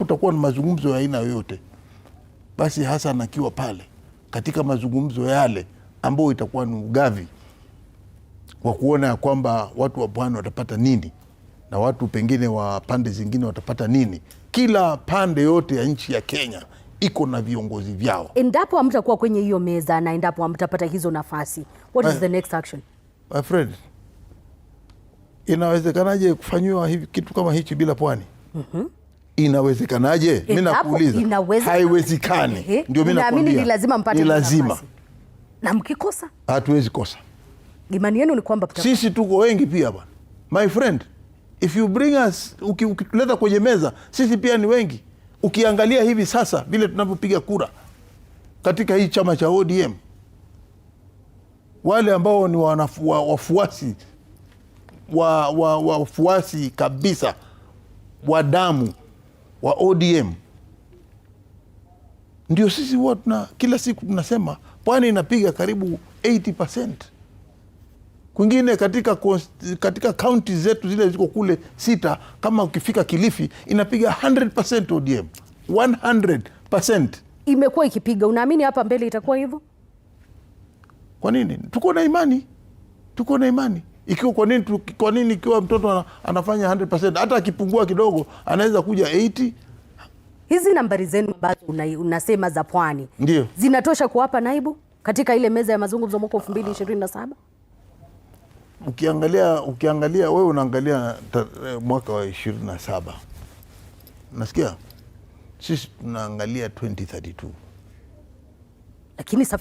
Utakuwa na mazungumzo ya aina yoyote, basi Hassan akiwa pale katika mazungumzo yale ambayo itakuwa ni ugavi wa kuona ya kwamba watu wa Pwani watapata nini na watu pengine wa pande zingine watapata nini. Kila pande yote ya nchi ya Kenya iko na viongozi vyao. Endapo hamtakuwa kwenye hiyo meza na endapo hamtapata hizo nafasi, what is the next action? My friend, inawezekanaje kufanywa hivi kitu kama hichi bila Pwani? Inawezekanaje? Mimi nakuuliza. Haiwezekani. Ndio mimi nakwambia. Ni lazima mpate nafasi. Na mkikosa? Hatuwezi kosa. Imani yenu ni kwamba sisi tuko wengi pia bwana. My friend, if you bring us, ukituleta kwenye meza, sisi pia ni wengi. Ukiangalia hivi sasa vile tunavyopiga kura katika hii chama cha ODM, wale ambao ni wafuasi kabisa wa damu wa ODM, ndio sisi huwa kila siku tunasema Pwani inapiga karibu 80%. Kwingine katika kaunti zetu zile ziko kule 6, kama ukifika Kilifi inapiga 100% ODM. 100%. Imekuwa ikipiga. Unaamini hapa mbele itakuwa hivyo? Kwa nini? Tuko na imani. Tuko na imani. Ikiwa kwa nini ikiwa mtoto anafanya 100%, hata akipungua kidogo anaweza kuja 80. Hizi nambari zenu ambazo unasema za Pwani, ndio zinatosha kuwapa naibu katika ile meza ya mazungumzo mwaka 2027? Ukiangalia wewe unaangalia mwaka wa 27. Nasikia sisi tunaangalia 2032. Lakini safari